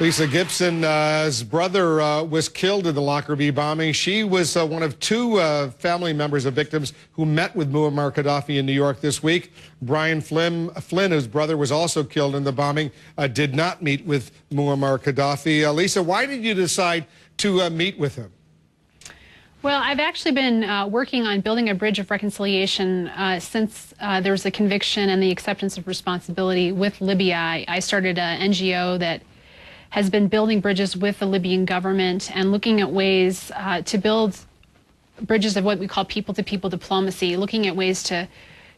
Lisa Gibson's brother was killed in the Lockerbie bombing. She was one of two family members of victims who met with Muammar Gaddafi in New York this week. Brian Flynn, whose brother was also killed in the bombing, did not meet with Muammar Gaddafi. Lisa, why did you decide to meet with him? Well, I've actually been working on building a bridge of reconciliation since there was a conviction and the acceptance of responsibility with Libya. I started an NGO that has been building bridges with the Libyan government and looking at ways to build bridges of what we call people-to-people diplomacy, looking at ways to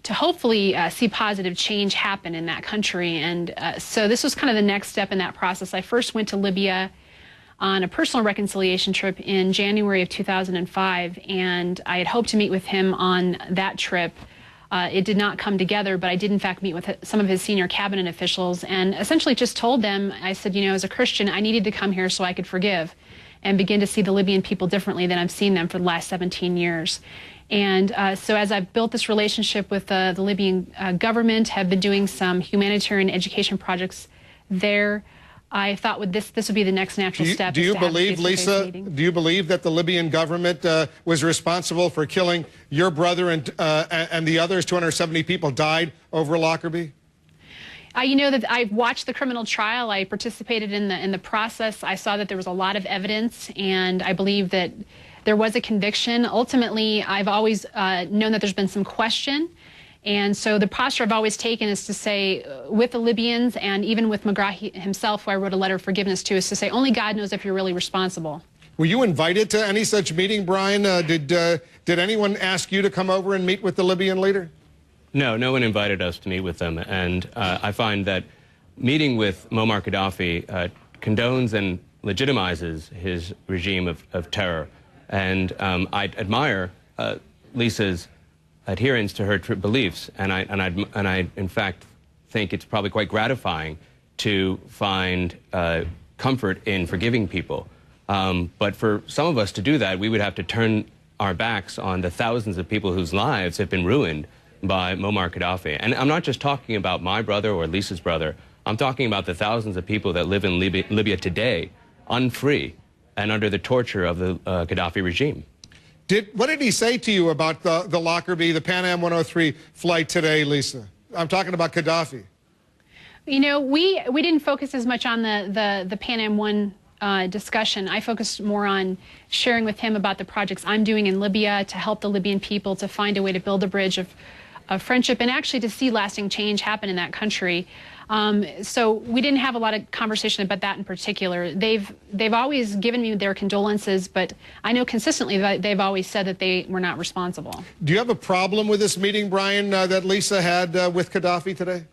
hopefully see positive change happen in that country. And so this was kind of the next step in that process. I first went to Libya on a personal reconciliation trip in January of 2005, and I had hoped to meet with him on that trip. It did not come together, but I did in fact meet with some of his senior cabinet officials and essentially just told them, I said, you know, as a Christian, I needed to come here so I could forgive and begin to see the Libyan people differently than I've seen them for the last 17 years. And so as I've built this relationship with the Libyan government, have been doing some humanitarian education projects there, I thought this would be the next natural step. Do you believe, Lisa, do you believe that the Libyan government was responsible for killing your brother and the others? 270 people died over Lockerbie? You know that I've watched the criminal trial. I participated in the process. I saw that there was a lot of evidence, and I believe that there was a conviction. Ultimately, I've always known that there's been some question. And so the posture I've always taken is to say, with the Libyans and even with Megrahi himself, who I wrote a letter of forgiveness to, is to say, only God knows if you're really responsible. Were you invited to any such meeting, Brian? Did anyone ask you to come over and meet with the Libyan leader? No, no one invited us to meet with them. And I find that meeting with Muammar Gaddafi condones and legitimizes his regime of terror. And I admire Lisa's adherence to her beliefs, and I in fact think it's probably quite gratifying to find comfort in forgiving people. But for some of us to do that, we would have to turn our backs on the thousands of people whose lives have been ruined by Muammar Gaddafi. And I'm not just talking about my brother or Lisa's brother. I'm talking about the thousands of people that live in Libya today, unfree and under the torture of the Gaddafi regime. What did he say to you about the Lockerbie, the Pan Am 103 flight today, Lisa? I'm talking about Gaddafi. You know, we didn't focus as much on the Pan Am 1 discussion. I focused more on sharing with him about the projects I'm doing in Libya to help the Libyan people to find a way to build a bridge of friendship and actually to see lasting change happen in that country. So we didn't have a lot of conversation about that in particular. They've always given me their condolences, but I know consistently that they've always said that they were not responsible. Do you have a problem with this meeting, Brian, that Lisa had with Gaddafi today?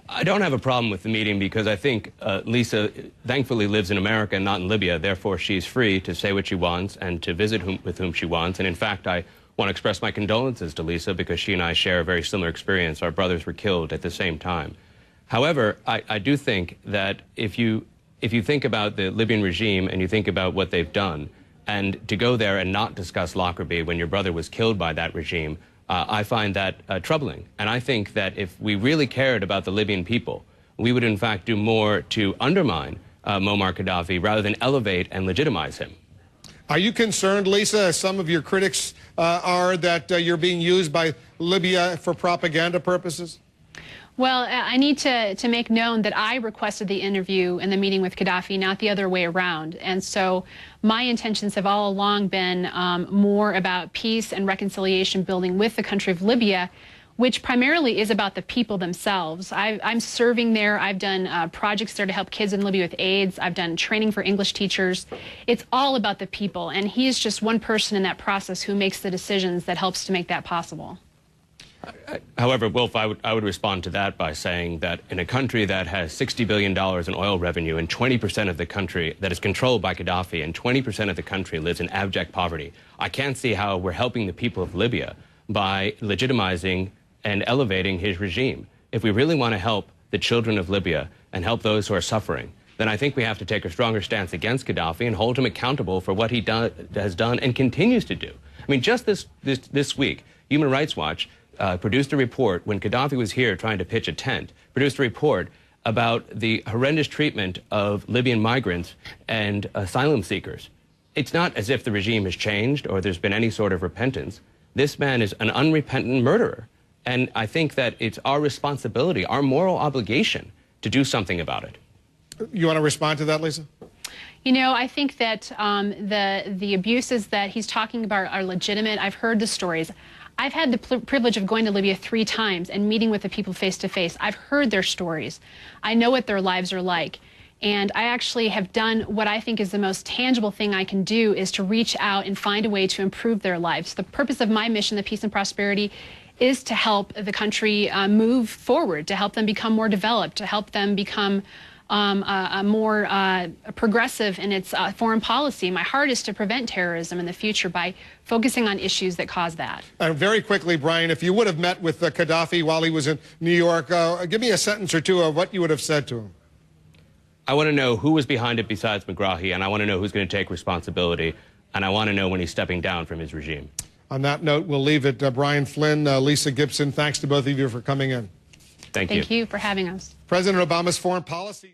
I don't have a problem with the meeting because I think Lisa thankfully lives in America and not in Libya. Therefore, she's free to say what she wants and to visit with whom she wants. And in fact, I want to express my condolences to Lisa because she and I share a very similar experience. Our brothers were killed at the same time. However, I do think that if you think about the Libyan regime and you think about what they've done, and to go there and not discuss Lockerbie when your brother was killed by that regime, I find that troubling. And I think that if we really cared about the Libyan people, we would in fact do more to undermine Muammar Gaddafi rather than elevate and legitimize him. Are you concerned, Lisa, as some of your critics are, that you're being used by Libya for propaganda purposes? Well, I need to make known that I requested the interview and the meeting with Gaddafi, not the other way around. And so my intentions have all along been more about peace and reconciliation building with the country of Libya, which primarily is about the people themselves. I'm serving there. I've done projects there to help kids in Libya with AIDS. I've done training for English teachers. It's all about the people. And he's just one person in that process who makes the decisions that helps to make that possible. However, Wolf, I would respond to that by saying that in a country that has $60 billion in oil revenue and 20% of the country that is controlled by Gaddafi and 20% of the country lives in abject poverty, I can't see how we're helping the people of Libya by legitimizing and elevating his regime. If we really want to help the children of Libya and help those who are suffering, then I think we have to take a stronger stance against Gaddafi and hold him accountable for what he has done and continues to do. I mean, just this week, Human Rights Watch produced a report when Gaddafi was here trying to pitch a tent, produced a report about the horrendous treatment of Libyan migrants and asylum seekers. It's not as if the regime has changed or there's been any sort of repentance. This man is an unrepentant murderer. And I think that it's our responsibility, our moral obligation to do something about it. You want to respond to that, Lisa? You know, I think that the abuses that he's talking about are legitimate. I've heard the stories. I've had the privilege of going to Libya 3 times and meeting with the people face to face. I've heard their stories. I know what their lives are like. And I actually have done what I think is the most tangible thing I can do, is to reach out and find a way to improve their lives. The purpose of my mission, the Peace and Prosperity, is to help the country move forward, to help them become more developed, to help them become more progressive in its foreign policy. My heart is to prevent terrorism in the future by focusing on issues that cause that. Very quickly, Brian, if you would have met with Gaddafi while he was in New York, give me a sentence or two of what you would have said to him. I want to know who was behind it besides McGrahi, and I want to know who's going to take responsibility, and I want to know when he's stepping down from his regime. On that note, we'll leave it. Brian Flynn, Lisa Gibson, thanks to both of you for coming in. Thank you. Thank you for having us. President Obama's foreign policy.